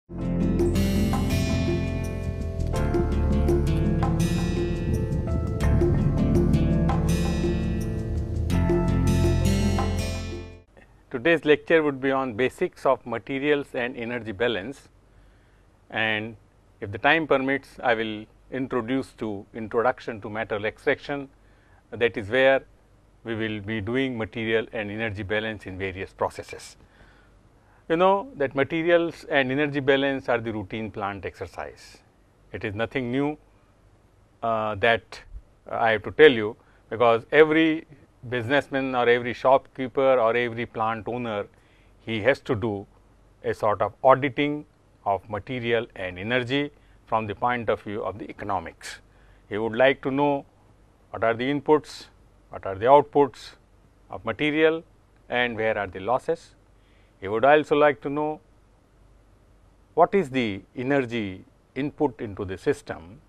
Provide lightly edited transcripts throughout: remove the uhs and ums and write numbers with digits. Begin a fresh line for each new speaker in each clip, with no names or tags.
Today's lecture would be on basics of materials and energy balance, and if the time permits, I will introduce to introduction to metal extraction. That is where we will be doing material and energy balance in various processes. You know that materials and energy balance are the routine plant exercise. It is nothing new that I have to tell you, because every businessman or every shopkeeper or every plant owner, he has to do a sort of auditing of material and energy from the point of view of the economics. He would like to know what are the inputs, what are the outputs of material, and where are the losses. He would also like to know what is the energy input into the system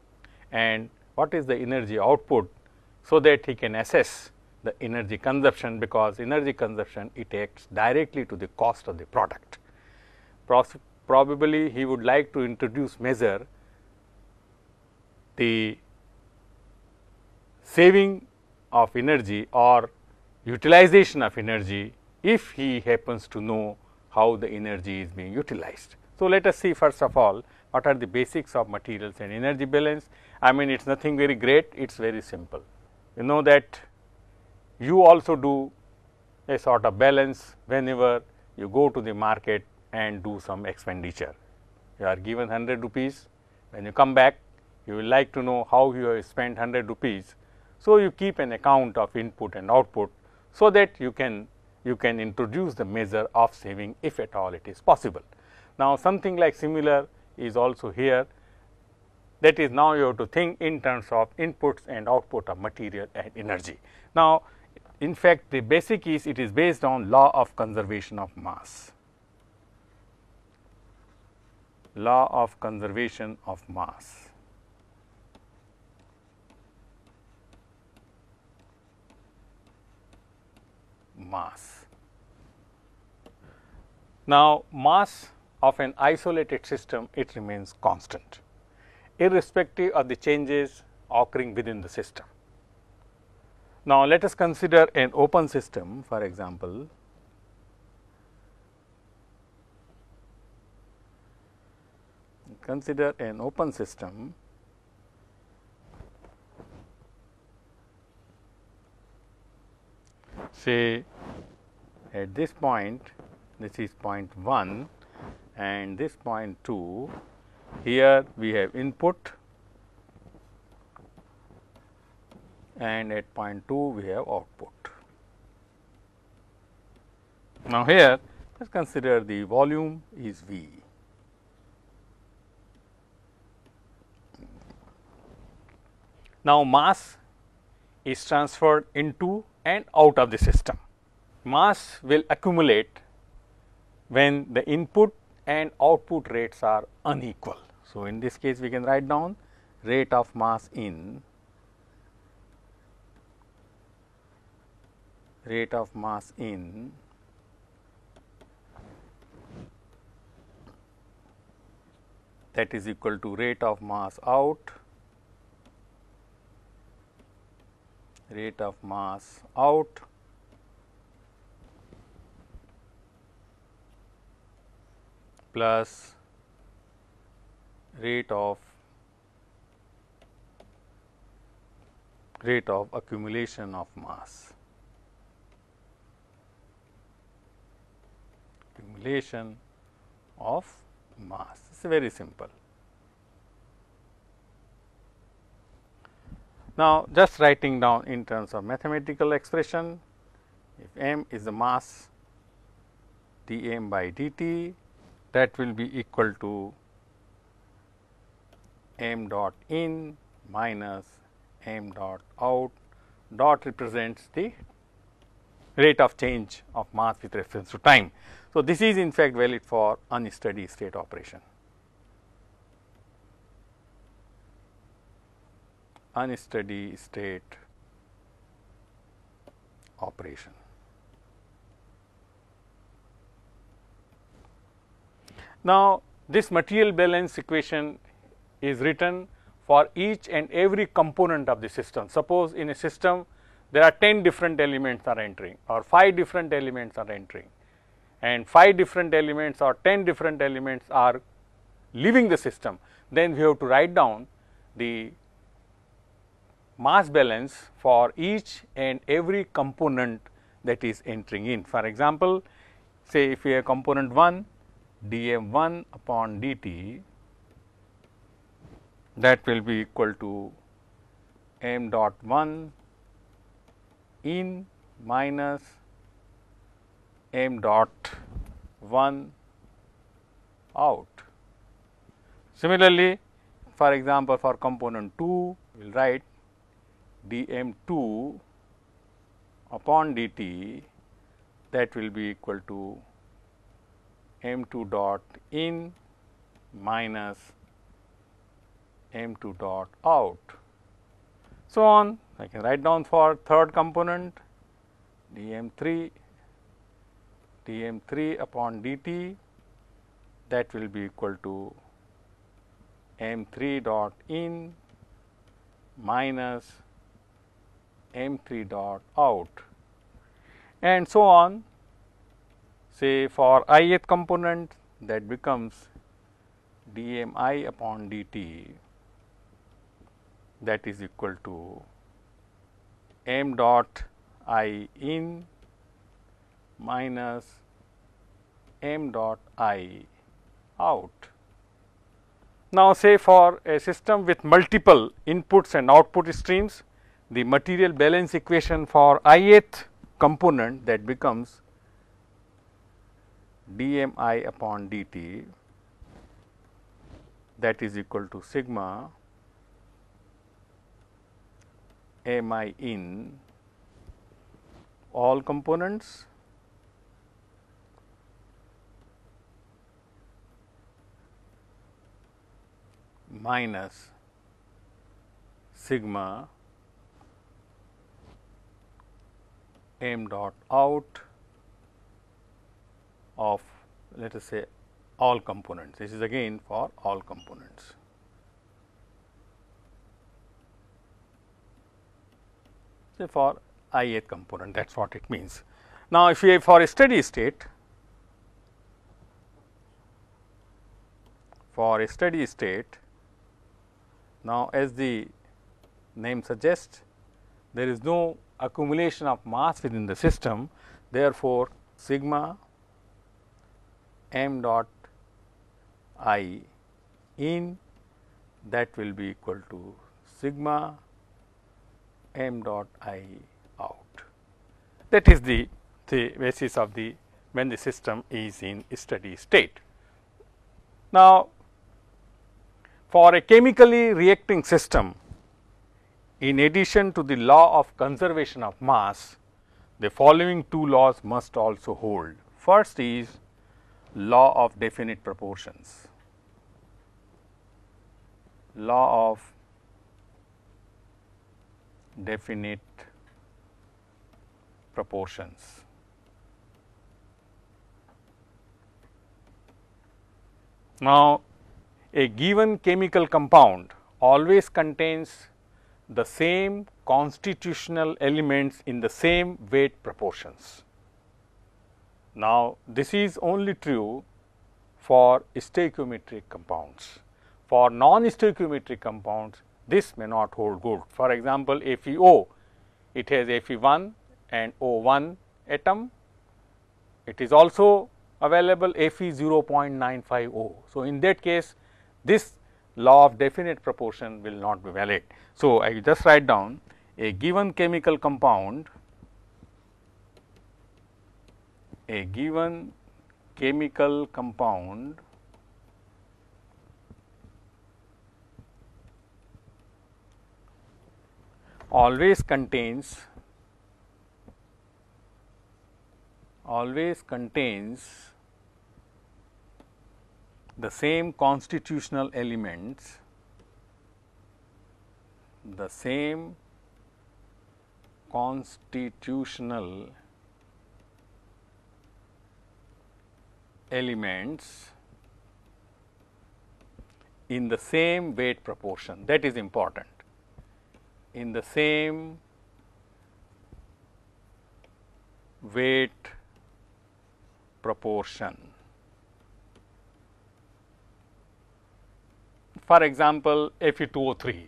and what is the energy output, so that he can assess the energy consumption, because energy consumption, it acts directly to the cost of the product. Probably he would like to measure the saving of energy or utilization of energy, if he happens to know how the energy is being utilized. So, let us see first of all what are the basics of materials and energy balance. I mean, it is nothing very great, it is very simple. You know that you also do a sort of balance whenever you go to the market and do some expenditure. You are given 100 rupees, when you come back you will like to know how you have spent 100 rupees. So, you keep an account of input and output, so that you can introduce the measure of saving, if at all it is possible. Now, something like similar is also here, that is, now you have to think in terms of inputs and output of material and energy. Now, in fact, the basic is, it is based on law of conservation of mass. Law of conservation of mass. Now, mass of an isolated system, it remains constant, irrespective of the changes occurring within the system. Now, let us consider an open system, for example. Consider an open system say at this point, this is point 1 and this point 2, here we have input and at point 2 we have output. Now, here let us consider the volume is V. Now, mass is transferred into and out of the system. Mass will accumulate when the input and output rates are unequal. So, in this case we can write down rate of mass in, rate of mass in that is equal to rate of mass out, rate of mass out plus rate of accumulation of mass, accumulation of mass. It is very simple. Now, just writing down in terms of mathematical expression, if m is the mass dm by dt, that will be equal to m dot in minus m dot out. Dot represents the rate of change of mass with reference to time. So, this is in fact valid for unsteady state operation. Unsteady state operation. Now, this material balance equation is written for each and every component of the system. Suppose in a system there are 10 different elements are entering or 5 different elements are entering, and 5 different elements or 10 different elements are leaving the system, then we have to write down the mass balance for each and every component that is entering in. For example, say if we have component 1 dm1 upon dt, that will be equal to m dot 1 in minus m dot 1 out. Similarly, for example, for component 2, we will write dm2 upon dt, that will be equal to m2 dot in minus m2 dot out. So on, I can write down for third component dm3 upon dt, that will be equal to m3 dot in minus m3 dot out, and so on. Say for ith component, that becomes dmi upon dt, that is equal to m dot I in minus m dot I out. Now, say for a system with multiple inputs and output streams, the material balance equation for ith component, that becomes dmi upon dt, that is equal to sigma mi in all components minus sigma m dot out of, let us say, all components. This is again for all components. Say for ith component, that is what it means. Now, if we have for a steady state, now as the name suggests, there is no accumulation of mass within the system. Therefore, sigma m dot I in, that will be equal to sigma m dot I out. That is the basis of the when the system is in steady state. Now, for a chemically reacting system, in addition to the law of conservation of mass, the following two laws must also hold. First is law of definite proportions. Law of definite proportions. Now, a given chemical compound always contains the same constitutional elements in the same weight proportions. Now, this is only true for stoichiometric compounds. For non-stoichiometric compounds, this may not hold good. For example, FeO, it has Fe1 and O1 atom. It is also available Fe 0.950. So, in that case, this law of definite proportion will not be valid. So, I just write down a given chemical compound, always contains the same constitutional elements, in the same weight proportion, that is important, in the same weight proportion. For example, Fe2O3,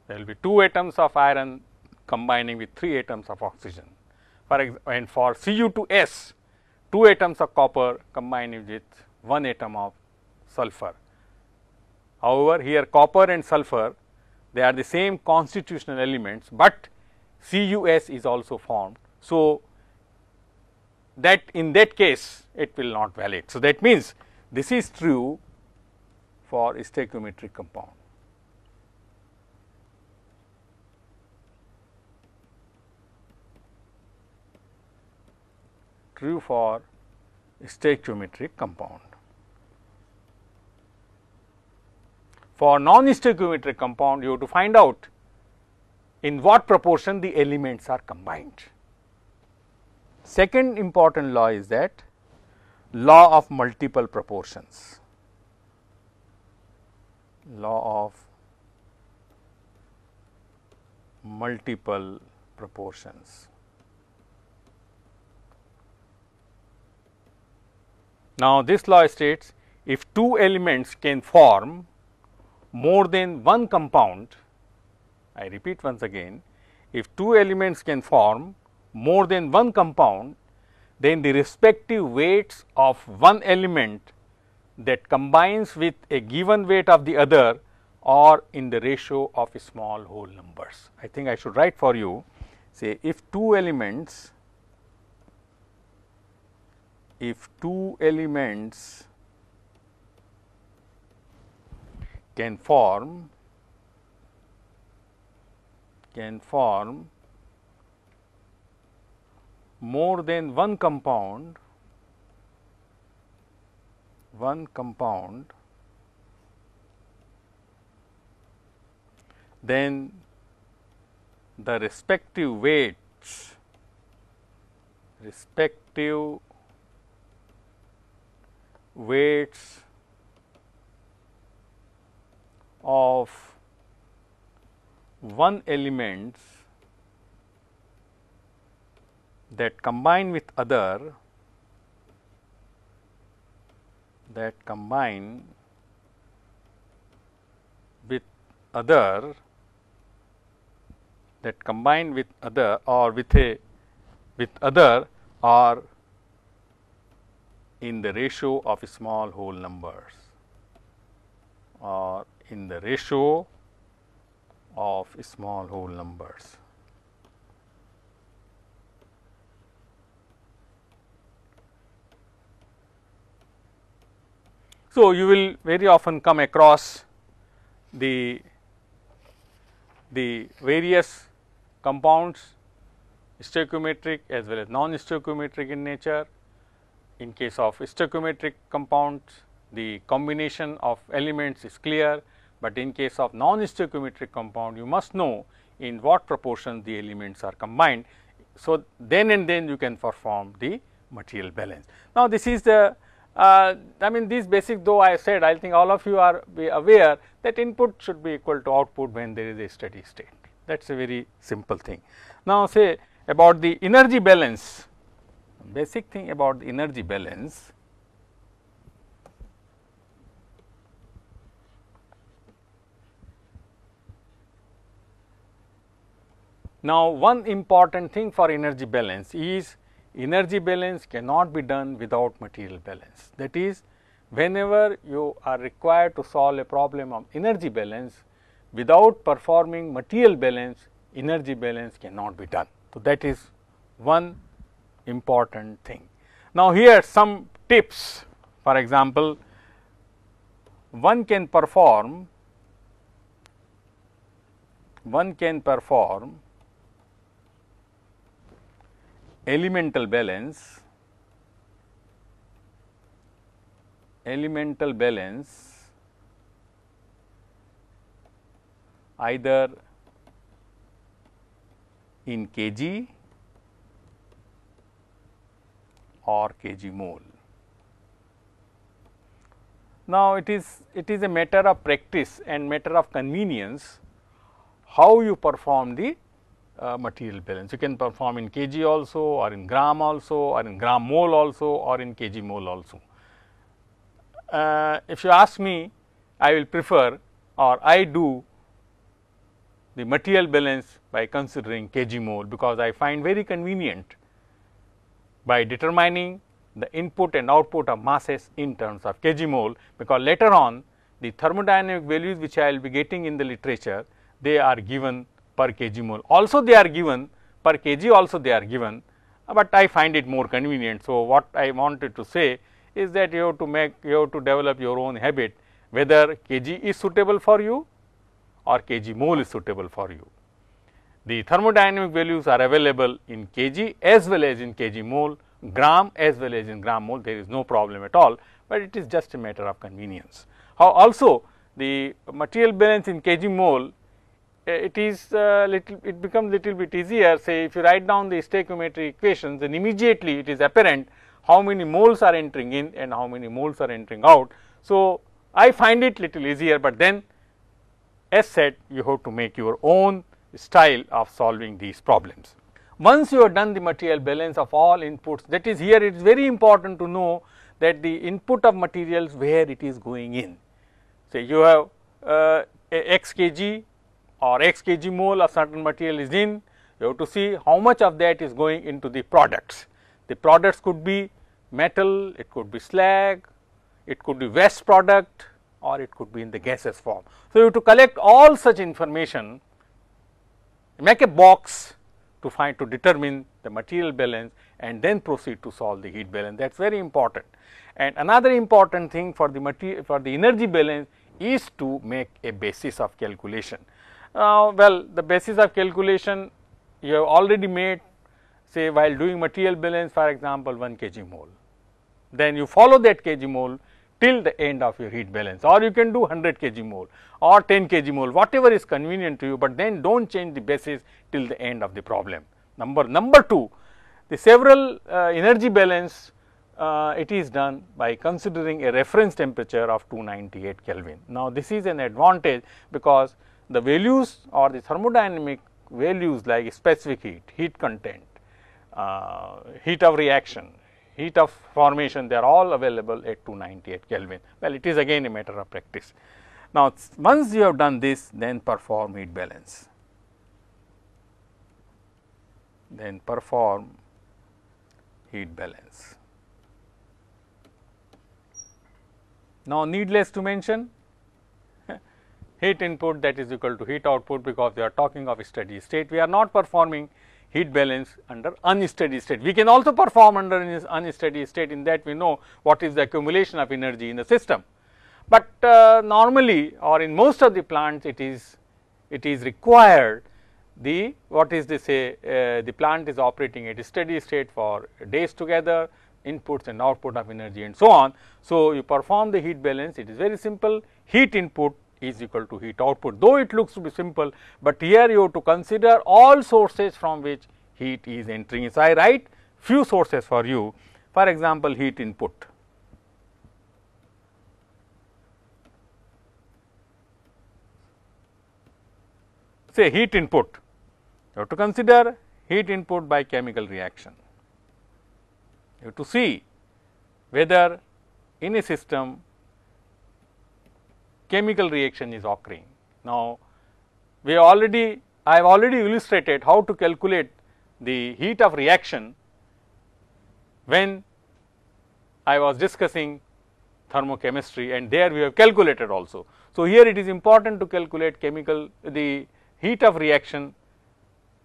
there will be 2 atoms of iron combining with 3 atoms of oxygen. And for Cu2S, 2 atoms of copper combining with 1 atom of sulfur. However, here copper and sulfur, they are the same constitutional elements, but Cus is also formed. So, that in that case it will not valid. So, that means this is true for stoichiometric compound. True for stoichiometric compound. For non-stoichiometric compound, you have to find out in what proportion the elements are combined. Second important law is that law of multiple proportions. Law of multiple proportions. Now, this law states if 2 elements can form more than one compound, I repeat once again, if 2 elements can form more than one compound, then the respective weights of one element that combines with a given weight of the other are in the ratio of small whole numbers. I think I should write for you, say if 2 elements can form more than one compound, then the respective weights of one elements that combine with other are in the ratio of small whole numbers, or in the ratio of small whole numbers. So, you will very often come across the various compounds, stoichiometric as well as non-stoichiometric in nature. In case of stoichiometric compounds, the combination of elements is clear, but in case of non-stoichiometric compound, you must know in what proportion the elements are combined. So, then and then you can perform the material balance. Now, this is the I mean these basic, though I said I think all of you are aware that input should be equal to output when there is a steady state. That is a very simple thing. Now, say about the energy balance, basic thing about the energy balance. Now, one important thing for energy balance is energy balance cannot be done without material balance. That is, whenever you are required to solve a problem of energy balance, without performing material balance, energy balance cannot be done. So, that is one important thing. Now, here some tips. For example, one can perform elemental balance either in kg or kg mole. Now, it is a matter of practice and matter of convenience how you perform the material balance. You can perform in kg also, or in gram also, or in gram mole also, or in kg mole also. If you ask me, I will prefer, or I do the material balance by considering kg mole, because I find very convenient by determining the input and output of masses in terms of kg mole, because later on the thermodynamic values which I will be getting in the literature, they are given per kg mole. Also they are given per kg, also they are given, but I find it more convenient. So, what I wanted to say is that you have to develop your own habit, whether kg is suitable for you or kg mole is suitable for you. The thermodynamic values are available in kg as well as in kg mole, gram as well as in gram mole, there is no problem at all, but it is just a matter of convenience. How also the material balance in kg mole, it becomes little bit easier. Say if you write down the stoichiometry equations, then immediately it is apparent how many moles are entering in and how many moles are entering out. So, I find it little easier, but then as said, you have to make your own style of solving these problems. Once you have done the material balance of all inputs, that is, here it is very important to know that the input of materials where it is going in. Say you have x kg or x kg mole of certain material is in, you have to see how much of that is going into the products. The products could be metal, it could be slag, it could be waste product, or it could be in the gaseous form. So, you have to collect all such information, make a box to determine the material balance, and then proceed to solve the heat balance. That is very important. And another important thing for the energy balance is to make a basis of calculation. Well, the basis of calculation you have already made, say while doing material balance, for example 1 kg mole, then you follow that kg mole till the end of your heat balance, or you can do 100 kg mole or 10 kg mole, whatever is convenient to you, but then do not change the basis till the end of the problem. Number 2, the several energy balance, it is done by considering a reference temperature of 298 Kelvin. Now, this is an advantage, because the values or the thermodynamic values like specific heat, heat content, heat of reaction, heat of formation, they are all available at 298 Kelvin. Well, it is again a matter of practice. Now, once you have done this, then perform heat balance. Then perform heat balance. Now, needless to mention, heat input that is equal to heat output, because we are talking of steady state. We are not performing heat balance under unsteady state. We can also perform under unsteady state, in that we know what is the accumulation of energy in the system. But normally, or in most of the plants, it is required the the plant is operating at a steady state for days together, inputs and output of energy and so on. So, you perform the heat balance, it is very simple, heat input is equal to heat output, though it looks to be simple, but here you have to consider all sources from which heat is entering. So, I write few sources for you, for example, heat input. Say heat input, you have to consider heat input by chemical reaction. You have to see whether in a system chemical reaction is occurring. Now, I have already illustrated how to calculate the heat of reaction when I was discussing thermochemistry, and there we have calculated also. So, here it is important to calculate the heat of reaction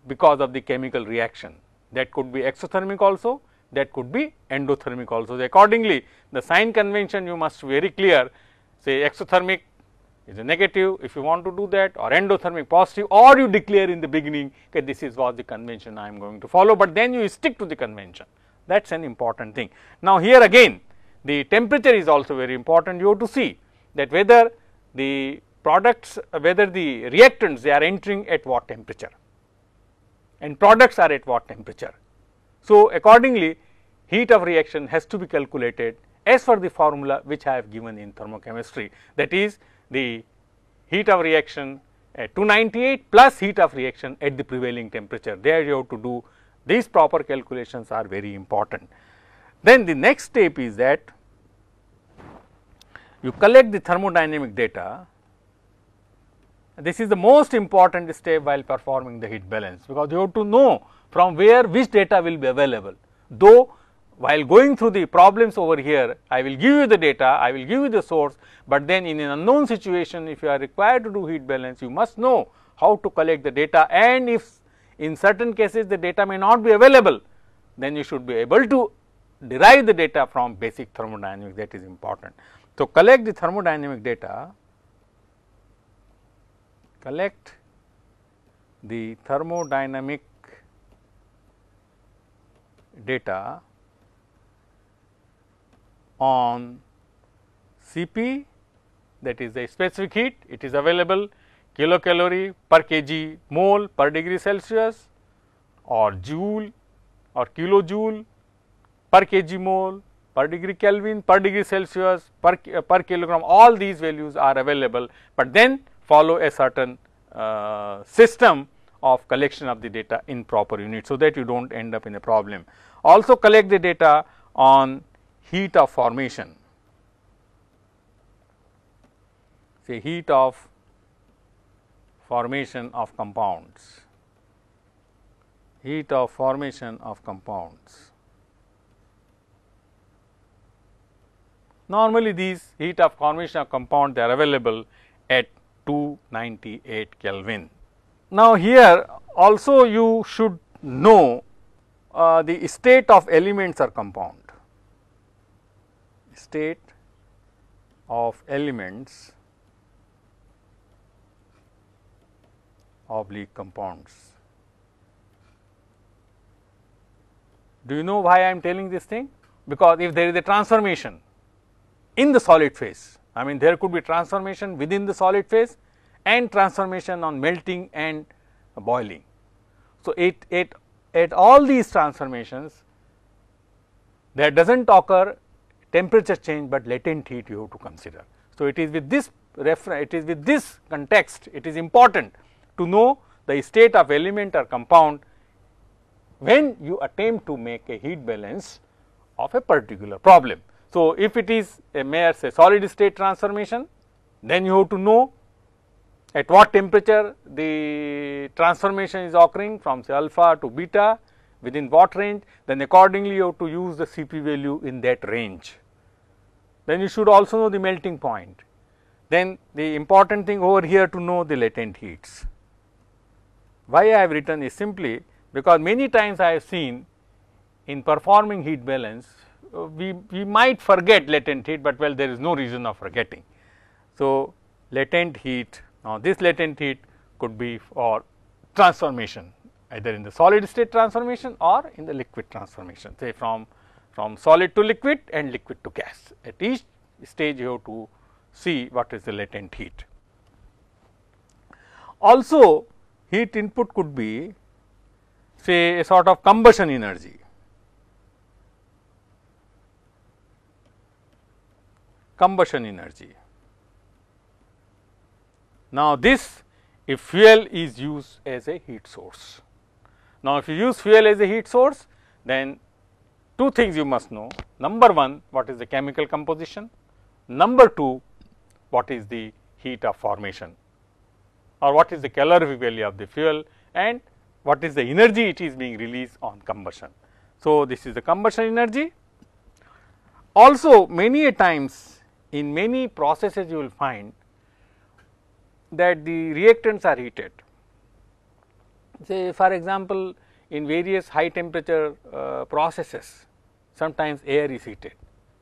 because of the chemical reaction, that could be exothermic also, that could be endothermic also. So, accordingly, the sign convention you must be very clear, say exothermic is a negative if you want to do that, or endothermic positive, or you declare in the beginning that this is what the convention I am going to follow, but then you stick to the convention. That is an important thing. Now, here again the temperature is also very important. You have to see that whether the products, whether the reactants, they are entering at what temperature and products are at what temperature. So, accordingly heat of reaction has to be calculated as per the formula which I have given in thermochemistry, that is the heat of reaction at 298 plus heat of reaction at the prevailing temperature. There you have to do these proper calculations are very important. Then the next step is that you collect the thermodynamic data. This is the most important step while performing the heat balance, because you have to know from where which data will be available. Though while going through the problems over here, I will give you the data, I will give you the source, but then in an unknown situation, if you are required to do heat balance, you must know how to collect the data, and if in certain cases the data may not be available, then you should be able to derive the data from basic thermodynamics. That is important. So, collect the thermodynamic data, collect the thermodynamic data on Cp, that is the specific heat, it is available kilocalorie per kg mole per degree Celsius, or joule or kilojoule per kg mole per degree Kelvin per degree Celsius per kilogram. All these values are available, but then follow a certain system of collection of the data in proper units, so that you do not end up in a problem. Also collect the data on heat of formation, say heat of formation of compounds, heat of formation of compounds. Normally these heat of formation of compound, they are available at 298 Kelvin. Now here also you should know the state of elements or compound, state of elements oblique compounds. Do you know why I am telling this thing? Because if there is a transformation in the solid phase, I mean there could be transformation within the solid phase and transformation on melting and boiling. So, at all these transformations there does not occur temperature change, but latent heat you have to consider. So, it is with this context, it is important to know the state of element or compound when you attempt to make a heat balance of a particular problem. So, if it is a mere say solid state transformation, then you have to know at what temperature the transformation is occurring from say alpha to beta, within what range, then accordingly you have to use the Cp value in that range. Then you should also know the melting point. Then the important thing over here to know the latent heats. Why I have written is simply because many times I have seen in performing heat balance, we might forget latent heat, but well there is no reason of forgetting. So, latent heat, now this latent heat could be for transformation either in the solid state transformation or in the liquid transformation, say from solid to liquid and liquid to gas. At each stage you have to see what is the latent heat. Also heat input could be say a sort of combustion energy. Combustion energy. Now, this if fuel is used as a heat source. Now, if you use fuel as a heat source, then two things you must know. Number one, what is the chemical composition? Number two, what is the heat of formation, or what is the calorific value of the fuel, and what is the energy it is being released on combustion. So, this is the combustion energy. Also, many a times in many processes you will find that the reactants are heated. Say for example, in various high temperature processes, sometimes air is heated,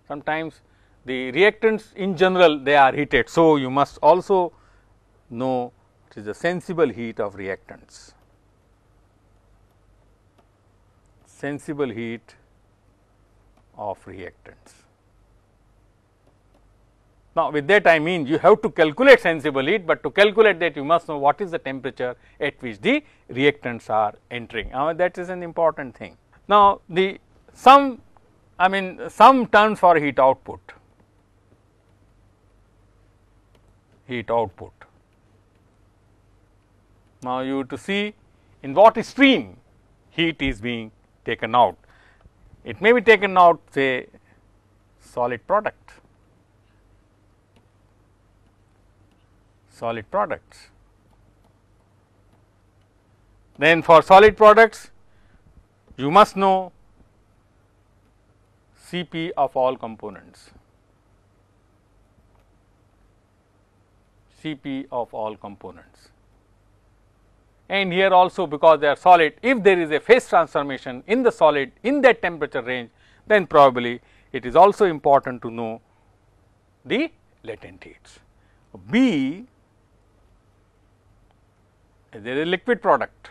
sometimes the reactants in general they are heated. So, you must also know what is the sensible heat of reactants, sensible heat of reactants. Now, with that I mean you have to calculate sensible heat, but to calculate that you must know what is the temperature at which the reactants are entering. That is an important thing. Now, some I mean some terms for heat output, Now, you have to see in what stream heat is being taken out. It may be taken out say solid products. Then for solid products you must know Cp of all components, and here also because they are solid, if there is a phase transformation in the solid in that temperature range, then probably it is also important to know the latent heats. B, there is a liquid product.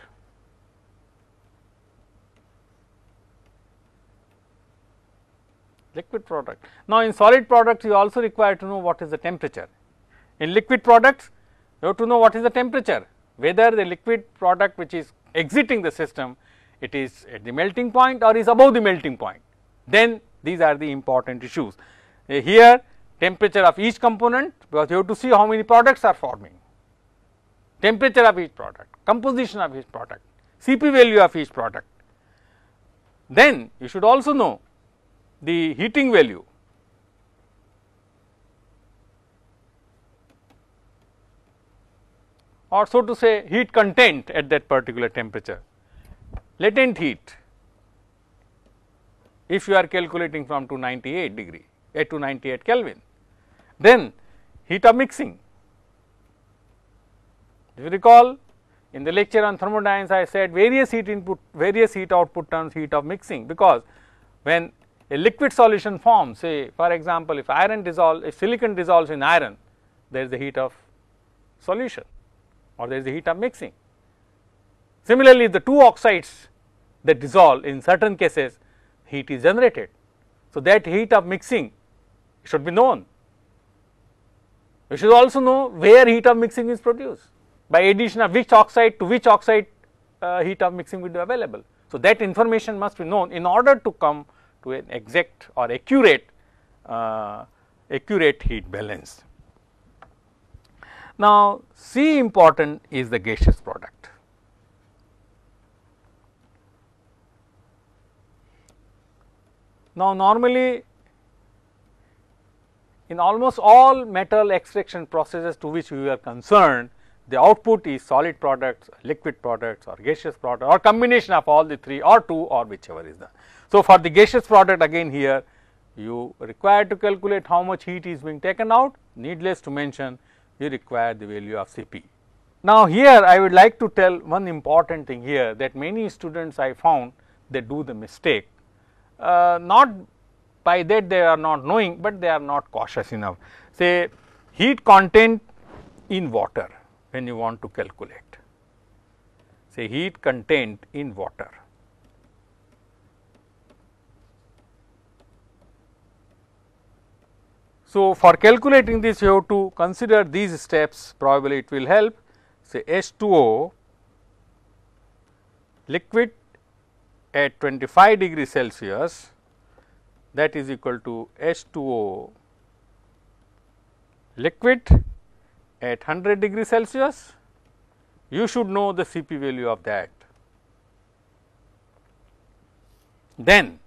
Now, in solid products you also require to know what is the temperature. In liquid products you have to know what is the temperature, whether the liquid product which is exiting the system, it is at the melting point or is above the melting point. Then these are the important issues. Here temperature of each component, because you have to see how many products are forming, temperature of each product, composition of each product, Cp value of each product. Then you should also know the heating value, or so to say heat content at that particular temperature, latent heat if you are calculating from 298 degree at 298 Kelvin. Then heat of mixing. If you recall in the lecture on thermodynamics I said various heat input, various heat output terms, heat of mixing, because when a liquid solution forms, say for example, if iron dissolves, if silicon dissolves in iron, there is the heat of solution or there is the heat of mixing. Similarly, the two oxides that dissolve, in certain cases heat is generated. So, that heat of mixing should be known. We should also know where heat of mixing is produced, by addition of which oxide to which oxide heat of mixing will be available. So, that information must be known in order to come to an exact or accurate heat balance. Now, C important is the gaseous product. Now, normally in almost all metal extraction processes to which we are concerned, the output is solid products, liquid products or gaseous product or combination of all the three or two or whichever is the. So, for the gaseous product again here you require to calculate how much heat is being taken out, needless to mention you require the value of Cp. Now, here I would like to tell one important thing here, that many students I found they do the mistake, not by that they are not knowing, but they are not cautious enough. Say heat content in water when you want to calculate, say heat content in water. So, for calculating this you have to consider these steps, probably it will help. Say H2O liquid at 25 degree Celsius, that is equal to H2O liquid at 100 degree Celsius. You should know the Cp value of that. Then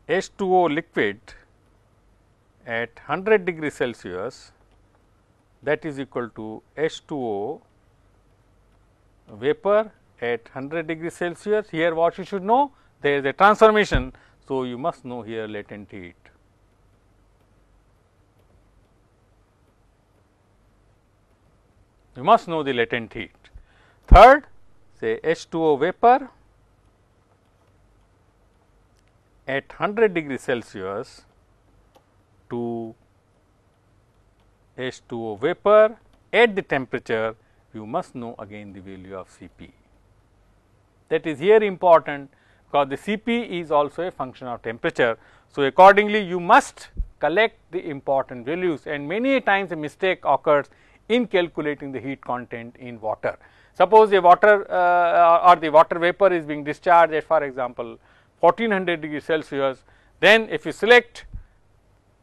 H2O liquid at 100 degree Celsius, that is equal to H2O vapor at 100 degree Celsius. Here what you should know, there is a transformation. So, you must know here latent heat. You must know the latent heat. Third, say H2O vapor at 100 degree Celsius to H2O vapor at the temperature, you must know again the value of Cp. That is here important, because the Cp is also a function of temperature. So, accordingly you must collect the important values, and many times a mistake occurs in calculating the heat content in water. Suppose a water or the water vapor is being discharged at, for example, 1400 degrees Celsius, then if you select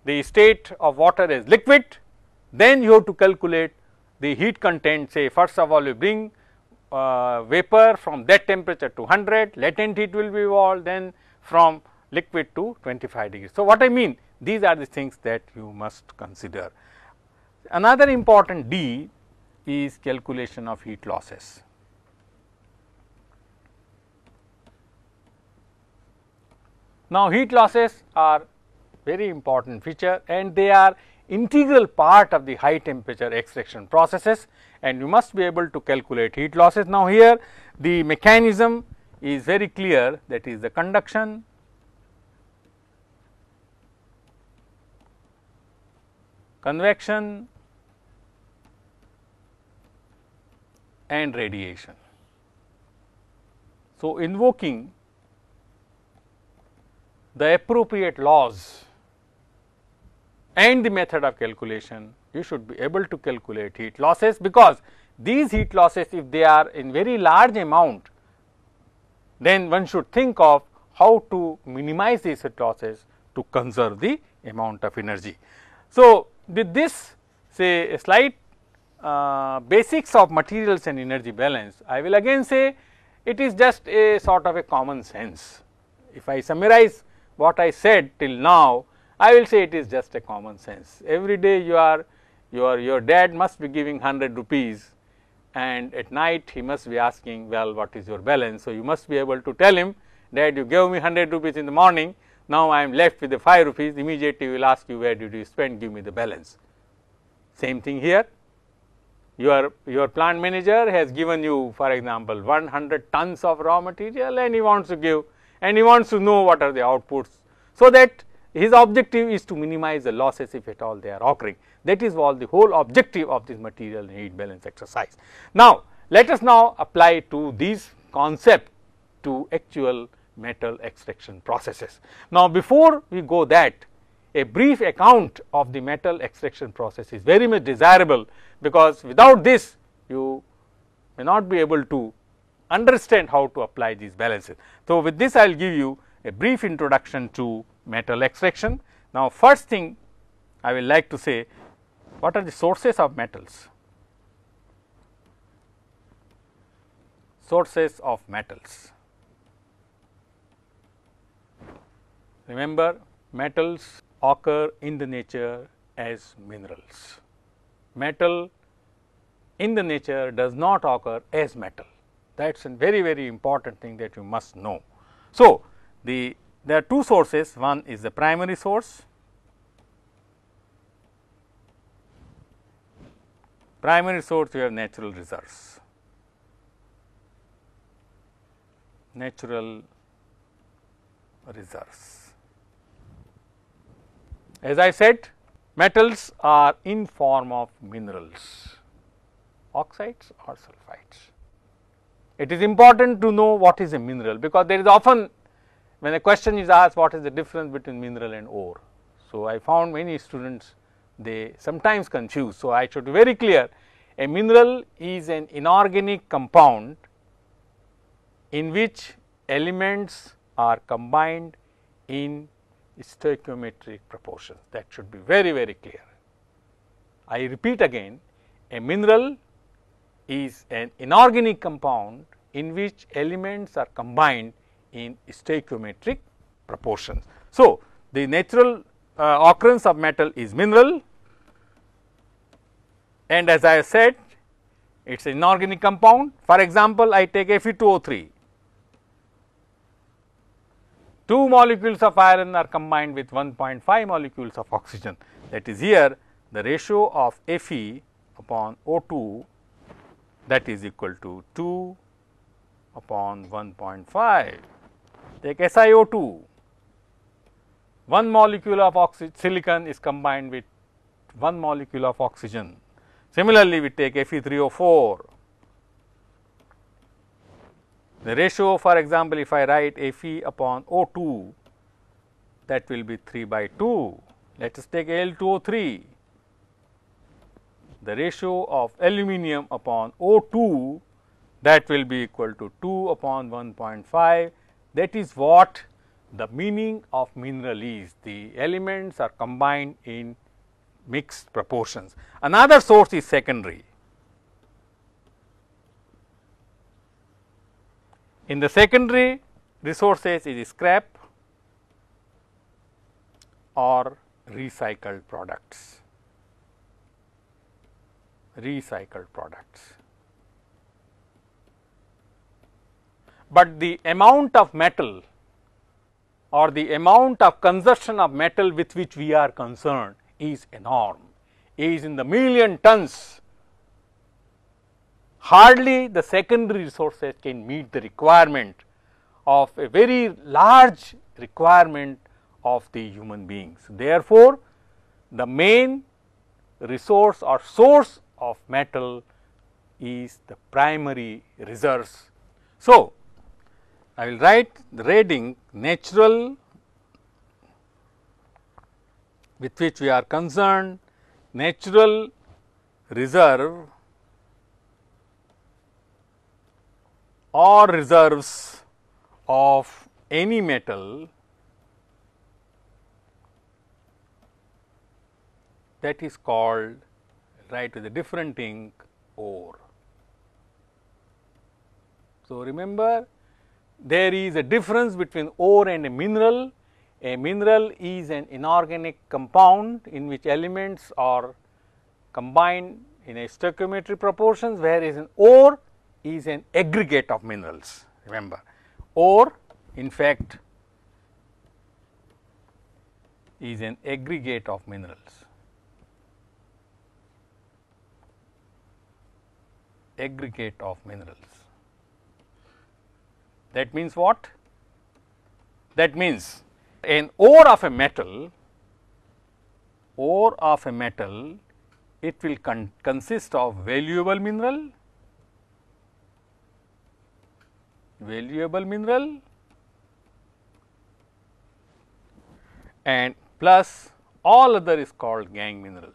the state of water as liquid, then you have to calculate the heat content. Say first of all you bring vapor from that temperature to 100, latent heat will be evolved, then from liquid to 25 degrees. So, what I mean, these are the things that you must consider. Another important D is calculation of heat losses. Now, heat losses are very important feature and they are integral part of the high temperature extraction processes, and you must be able to calculate heat losses. Now, here the mechanism is very clear, that is the conduction, convection and radiation. So, invoking the appropriate laws and the method of calculation, you should be able to calculate heat losses, because these heat losses, if they are in very large amount, then one should think of how to minimize these heat losses to conserve the amount of energy. So, with this say a slight basics of materials and energy balance, I will again say it is just a sort of a common sense. If I summarize what I said till now, I will say it is just a common sense. Every day your dad must be giving 100 rupees, and at night he must be asking, well, what is your balance? So, you must be able to tell him, Dad, you gave me 100 rupees in the morning, now I am left with the 5 rupees, immediately he will ask you, where did you spend, give me the balance. Same thing here, your plant manager has given you, for example, 100 tons of raw material, and he wants to give, and he wants to know what are the outputs, so that his objective is to minimize the losses if at all they are occurring. That is all the whole objective of this material and heat balance exercise. Now, let us now apply to these concepts to actual metal extraction processes. Now, before we go that, a brief account of the metal extraction process is very much desirable, because without this you may not be able to understand how to apply these balances. So, with this I will give you a brief introduction to metal extraction. Now, first thing I will like to say, what are the sources of metals? Sources of metals. Remember, metals occur in the nature as minerals. Metal in the nature does not occur as metal. That is a very, very important thing that you must know. So, there are two sources, one is the primary source. Primary source, you have natural reserves. Natural reserves. As I said, metals are in form of minerals, oxides or sulfides. It is important to know what is a mineral, because there is often, when a question is asked, what is the difference between mineral and ore. So, I found many students, they sometimes confuse. So, I should be very clear, a mineral is an inorganic compound in which elements are combined in stoichiometric proportions. That should be very, very clear. I repeat again, a mineral is an inorganic compound in which elements are combined in stoichiometric proportions. So, the natural occurrence of metal is mineral, and as I said, it is an inorganic compound. For example, I take Fe2O3, 2 molecules of iron are combined with 1.5 molecules of oxygen. That is, here the ratio of Fe upon O2, that is equal to 2 upon 1.5. Take SiO2, 1 molecule of silicon is combined with 1 molecule of oxygen. Similarly, we take Fe3O4. The ratio, for example, if I write Fe upon O2, that will be 3/2. Let us take Al2O3. The ratio of aluminum upon O2, that will be equal to 2 upon 1.5. That is what the meaning of mineral is the elements are combined in mixed proportions. Another source is secondary. In the secondary resources is scrap or recycled products. But the amount of metal or the amount of consumption of metal with which we are concerned is enormous, is in the million tons. Hardly the secondary resources can meet the requirement of a very large requirement of the human beings. Therefore, the main resource or source of metal is the primary reserves. So, I will write the heading natural with which we are concerned, natural reserve or reserves of any metal that is called, write with a different ink, ore. So, remember there is a difference between ore and a mineral. A mineral is an inorganic compound in which elements are combined in a stoichiometric proportions, whereas an ore is an aggregate of minerals. Remember, ore in fact is an aggregate of minerals. Aggregate of minerals. That means what? That means an ore of a metal, it will consist of valuable mineral, and plus all other is called gangue minerals.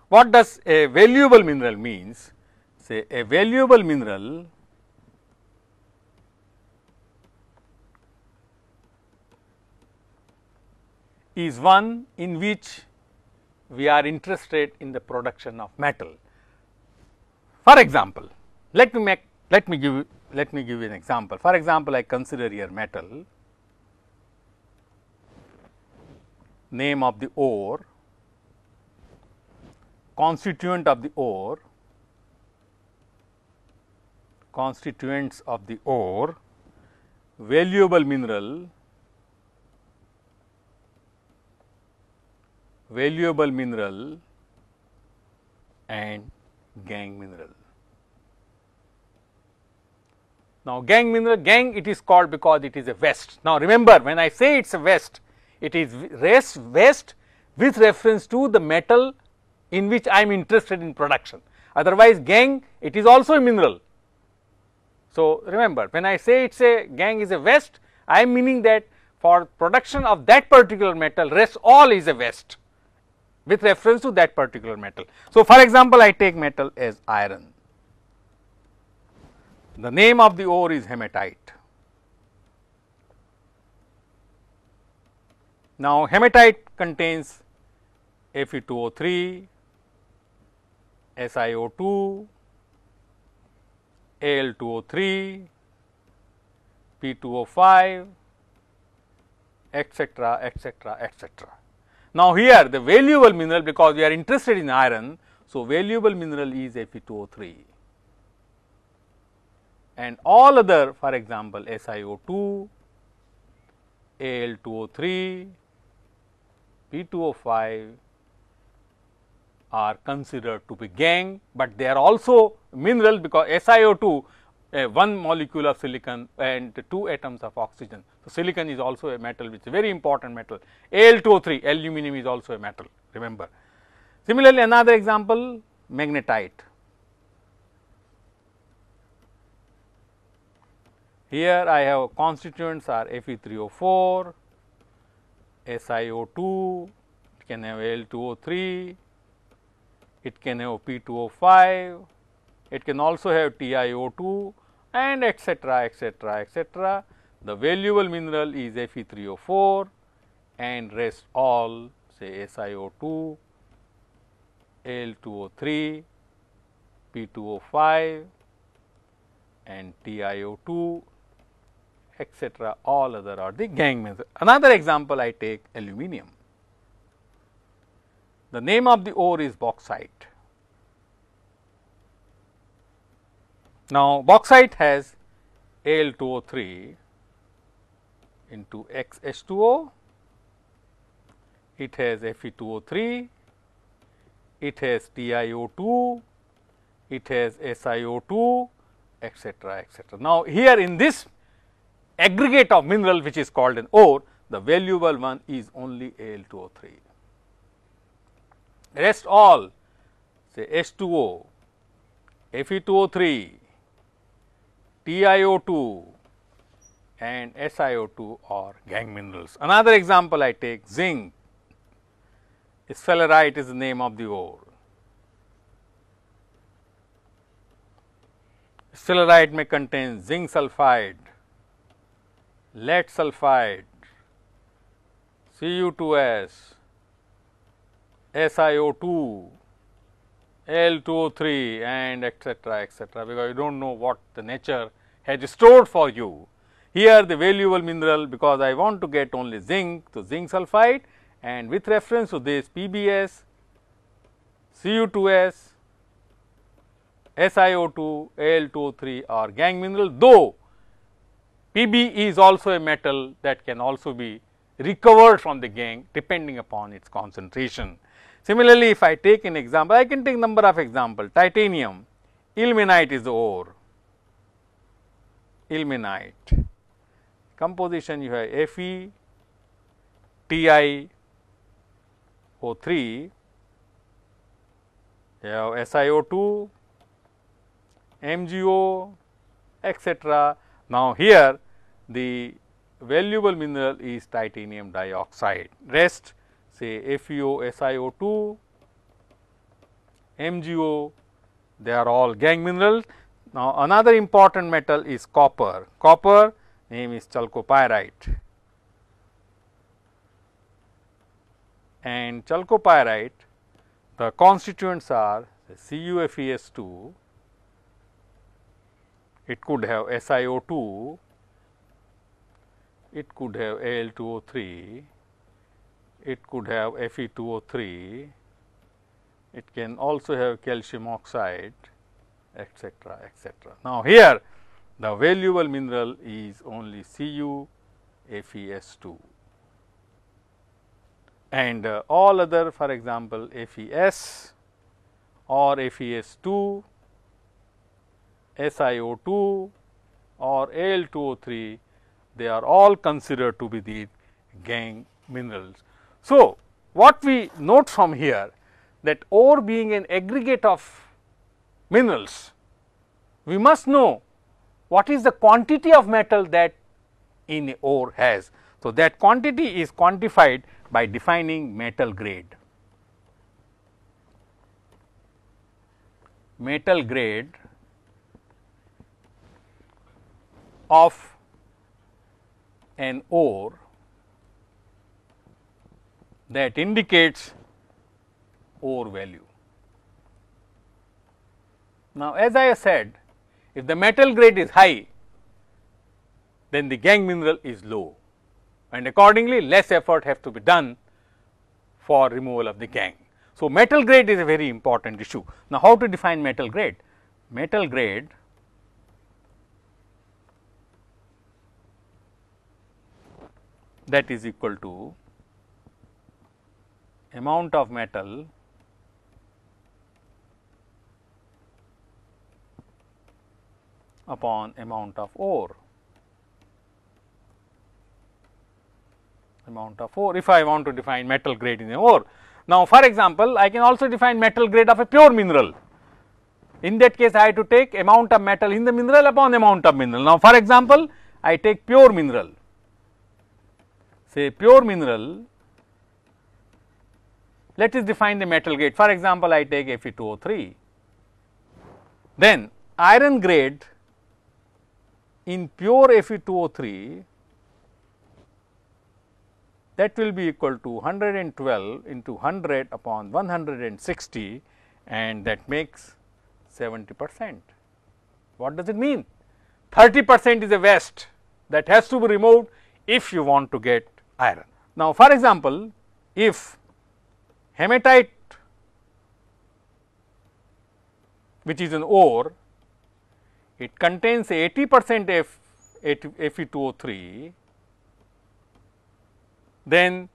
What does a valuable mineral means? Say a valuable mineral is one in which we are interested in the production of metal. For example, let me give you an example. For example, I consider here metal, name of the ore, constituent of the ore, valuable mineral, and gangue mineral. Now, gangue mineral, gangue it is called because it is a vest. Now, remember when I say it is a vest, it is vest with reference to the metal in which I am interested in production. Otherwise, gangue it is also a mineral. So, remember when I say it is a gangue is a vest, I am meaning that for production of that particular metal, rest all is a vest with reference to that particular metal. So, for example, I take metal as iron. The name of the ore is hematite. Now, hematite contains Fe2O3, SiO2, Al2O3, P2O5, etc., etc., etc. Now, here the valuable mineral, because we are interested in iron, so valuable mineral is Fe2O3, and all other, for example, SiO2, Al2O3, P2O5 are considered to be gangue, but they are also mineral because SiO2 one molecule of silicon and 2 atoms of oxygen. So, silicon is also a metal which is a very important metal. Al2O3, aluminum is also a metal, remember. Similarly, another example, magnetite. Here I have constituents are Fe3O4, SiO2, it can have Al2O3, it can have P2O5, it can also have TiO2 and etcetera, etcetera, etcetera. The valuable mineral is Fe3O4 and rest all say SiO2, Al2O3, P2O5 and TiO2, etcetera, all other are the gangue minerals. Another example I take aluminum. The name of the ore is bauxite. Now, bauxite has Al2O3 into XH2O, it has Fe2O3, it has TiO2, it has SiO2, etcetera, etcetera. Now, here in this aggregate of mineral which is called an ore, the valuable one is only Al2O3. Rest all say H2O, Fe2O3, TiO2 and SiO2 are gangue minerals. Another example I take zinc, sphalerite is the name of the ore. Sphalerite may contain zinc sulphide, lead sulphide, Cu2s, SiO2, Al2O3 and etcetera, etcetera, because you do not know what the nature has stored for you. Here the valuable mineral, because I want to get only zinc, so zinc sulphide, and with reference to this PbS, Cu2s, SiO2, Al2O3 are gangue mineral, though Pb is also a metal that can also be recovered from the gangue depending upon its concentration. Similarly, if I take an example, I can take number of examples. Titanium, ilmenite is the ore, ilmenite. Composition you have Fe, TiO3, you have SiO2, MgO, etcetera. Now, here the valuable mineral is titanium dioxide, rest say FeO, SiO2, MgO, they are all gangue minerals. Now, another important metal is copper. Copper name is chalcopyrite, and chalcopyrite the constituents are CuFeS2, it could have SiO2, it could have Al2O3, it could have Fe2O3, it can also have calcium oxide, etcetera, etcetera. Now, here the valuable mineral is only CuFeS2 and all other, for example, FeS or FeS2, SiO2 or Al2O3, they are all considered to be the gangue minerals. So, what we note from here, that ore being an aggregate of minerals, we must know what is the quantity of metal that in ore has. So, that quantity is quantified by defining metal grade. Metal grade of an ore that indicates ore value. Now, as I said, if the metal grade is high, then the gangue mineral is low, and accordingly less effort has to be done for removal of the gangue. So, metal grade is a very important issue. Now, how to define metal grade? Metal grade that is equal to amount of metal upon amount of ore. Amount of ore, if I want to define metal grade in a ore. Now, for example, I can also define metal grade of a pure mineral. In that case, I have to take amount of metal in the mineral upon amount of mineral. Now, for example, I take pure mineral, say pure mineral, let us define the metal grade. For example, I take Fe2O3. Then iron grade in pure Fe2O3, that will be equal to 112 into 100 upon 160, and that makes 70%. What does it mean? 30% is a waste that has to be removed if you want to get iron. Now, for example, if hematite, which is an ore, it contains 80% Fe2O3, then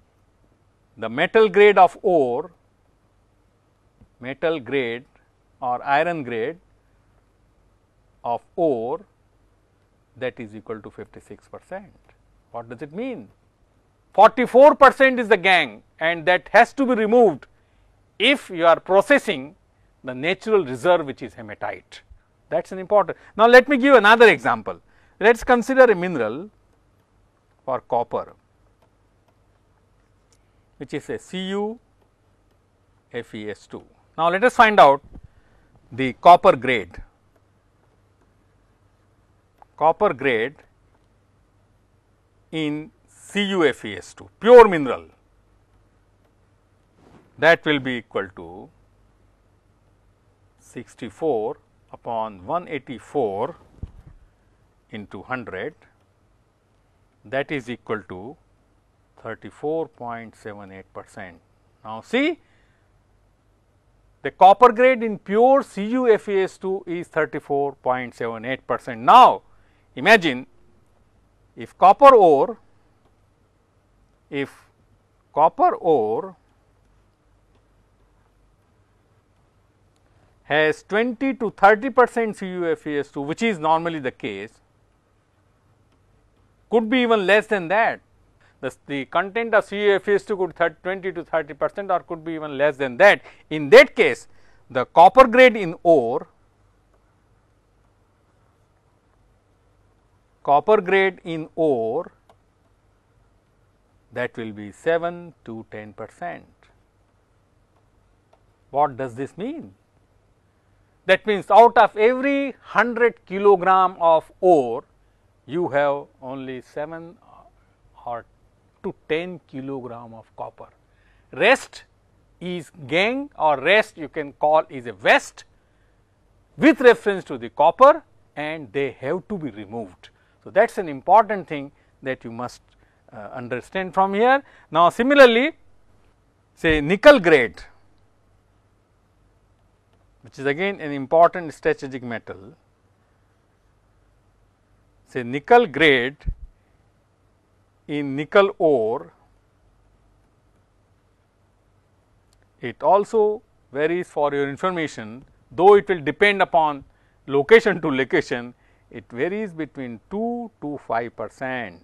the metal grade of ore, metal grade or iron grade of ore, that is equal to 56%. What does it mean? 44% is the gangue, and that has to be removed if you are processing the natural reserve, which is hematite. That is an important. Now, let me give another example. Let us consider a mineral for copper, which is a CuFeS2. Now, let us find out the copper grade. Copper grade in CuFeS2, pure mineral, that will be equal to 64 upon 184 into 100, that is equal to 34.78%. Now, see, the copper grade in pure CuFeS2 is 34.78%. Now, imagine if copper ore has 20 to 30% CuFeS2, which is normally the case, could be even less than that. The content of CuFeS2 could 20 to 30% or could be even less than that. In that case, the copper grade in ore, that will be 7 to 10%. What does this mean? That means, out of every 100 kilogram of ore, you have only 7 or to 10 kilogram of copper. Rest is gangue, or rest you can call is a waste with reference to the copper, and they have to be removed. So, that is an important thing that you must understand from here. Now, similarly, say nickel grade, which is again an important strategic metal, say nickel grade in nickel ore, it also varies, for your information, though it will depend upon location to location, it varies between 2 to 5%.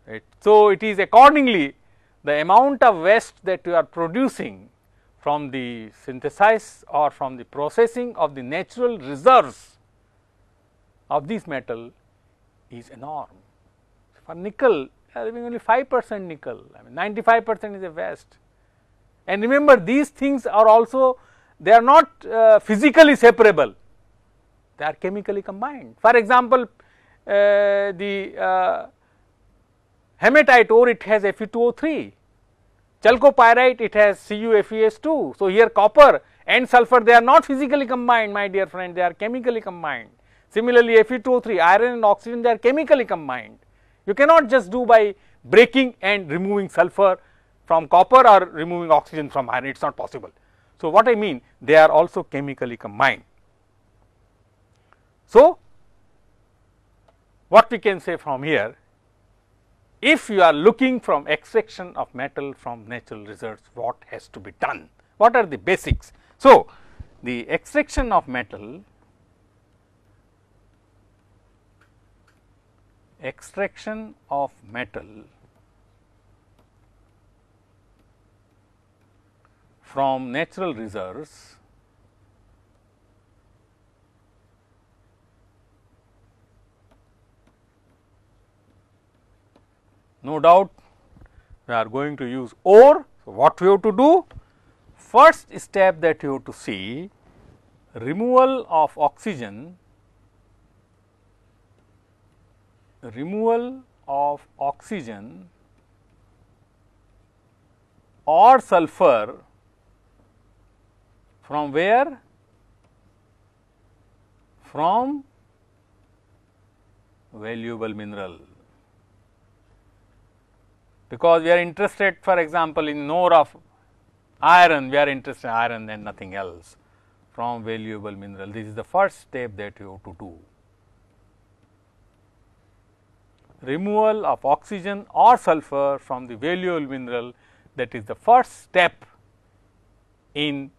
Right. So, it is accordingly the amount of waste that you are producing from the synthesis or from the processing of the natural reserves of this metal is enormous. For nickel, having only 5% nickel, I mean 95% is a waste. And remember, these things are also, they are not physically separable, they are chemically combined. For example, the hematite ore, it has Fe2O3, chalcopyrite, it has CuFeS2. So, here copper and sulfur, they are not physically combined, my dear friend, they are chemically combined. Similarly, Fe2O3, iron and oxygen, they are chemically combined. You cannot just do by breaking and removing sulfur from copper or removing oxygen from iron, it is not possible. So, what I mean, they are also chemically combined. So, what we can say from here, if you are looking from extraction of metal from natural reserves, what has to be done? What are the basics? So, the extraction of metal, from natural reserves no doubt we are going to use ore. So, what we have to do? First step that you have to see, removal of oxygen or sulfur from where? From valuable mineral, because we are interested, for example, in ore of iron, we are interested in iron and nothing else, from valuable mineral. This is the first step that you have to do. Removal of oxygen or sulfur from the valuable mineral, that is the first step in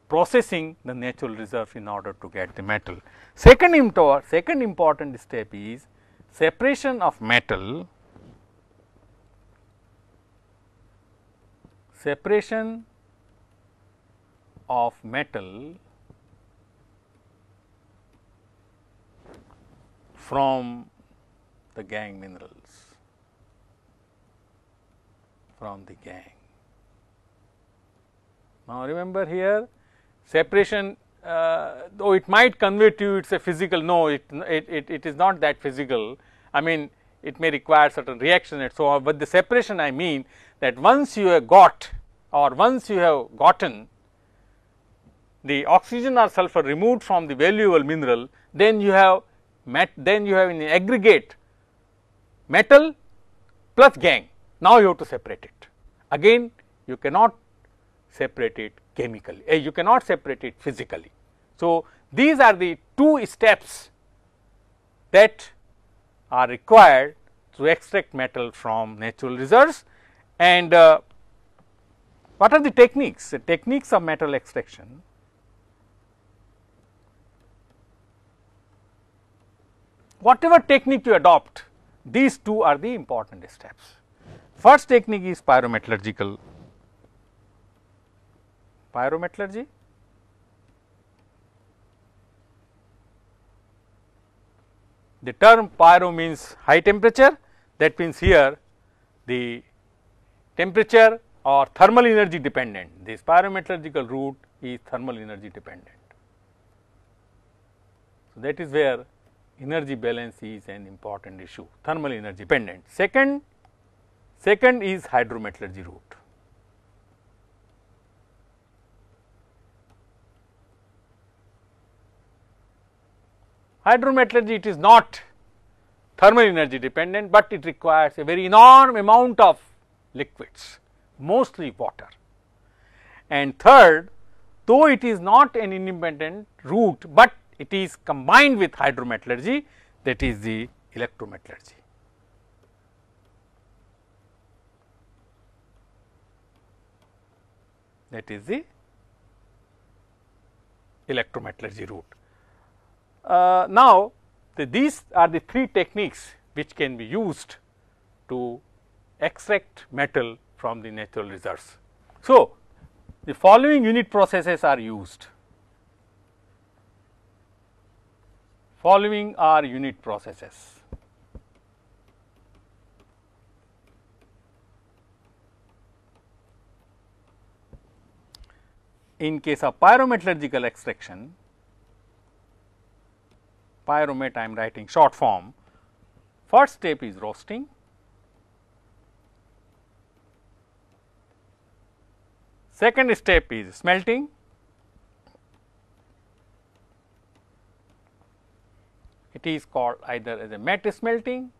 processing the natural reserve in order to get the metal. Second important step is separation of metal, from the gangue minerals, from the gangue. Now, remember here separation, though it might convey to you it is a physical, no, it is not that physical. I mean, it may require certain reaction and so on, but the separation I mean that once you have got or once you have gotten the oxygen or sulfur removed from the valuable mineral, then you have in the aggregate metal plus gangue. Now, you have to separate it. Again, you cannot separate it chemically, you cannot separate it physically. So, these are the two steps that are required to extract metal from natural reserves. And what are the techniques? The techniques of metal extraction. Whatever technique you adopt, these two are the important steps. First technique is pyrometallurgical. Pyrometallurgy. The term pyro means high temperature, that means here the temperature or thermal energy dependent. This pyrometallurgical route is thermal energy dependent. So, that is where energy balance is an important issue, thermal energy dependent. Second is hydrometallurgy route. Hydrometallurgy, it is not thermal energy dependent, but it requires a very enormous amount of liquids, mostly water. And third, though it is not an independent route, but it is combined with hydrometallurgy, that is the electrometallurgy. That is the electrometallurgy route. Now, these are the three techniques which can be used to extract metal from the natural reserves. So, the following unit processes are used. Following are unit processes. In case of pyrometallurgical extraction, pyromet I am writing short form, first step is roasting, second step is smelting, it is called either as a matte smelting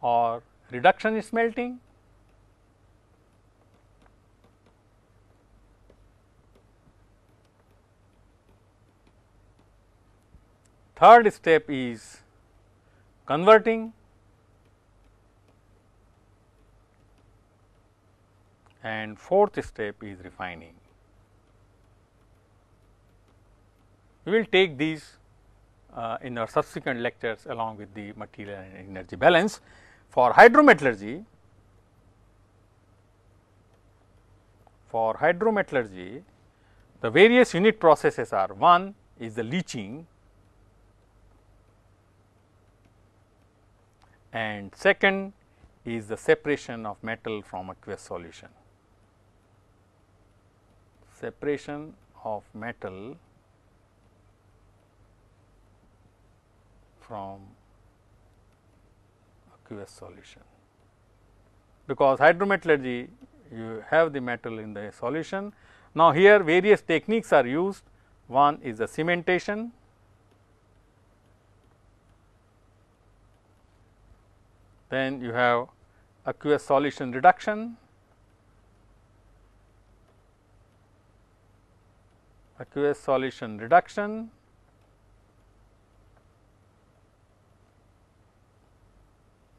or reduction smelting. Third step is converting, and fourth step is refining. We will take these in our subsequent lectures along with the material and energy balance. For hydrometallurgy, the various unit processes are: one is the leaching, and second is the separation of metal from aqueous solution. separation of metal from aqueous solution, because hydrometallurgy you have the metal in the solution. Now, here various techniques are used. One is the cementation, then you have aqueous solution reduction,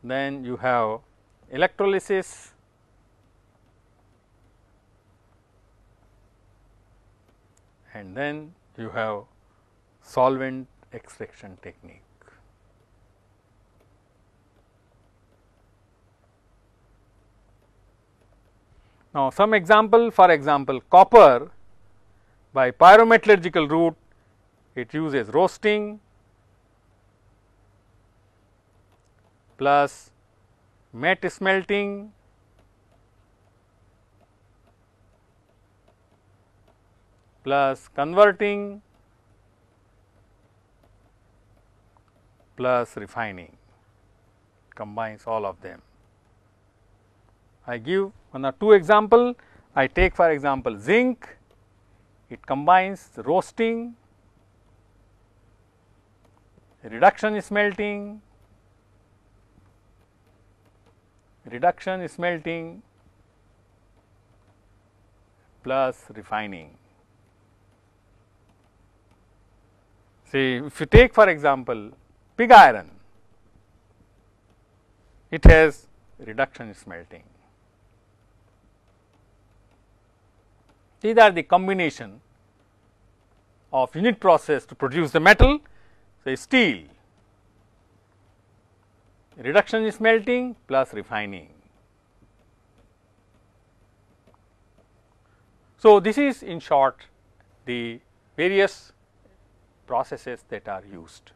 then you have electrolysis, and then you have solvent extraction technique. Now, some example, for example, copper by pyrometallurgical route, it uses roasting plus matte smelting plus converting plus refining, combines all of them. I give one or two example. I take for example zinc, it combines roasting, reduction smelting, plus refining. See, if you take for example pig iron, it has reduction smelting. These are the combination of unit process to produce the metal. Say steel, reduction smelting plus refining. So, this is in short the various processes that are used.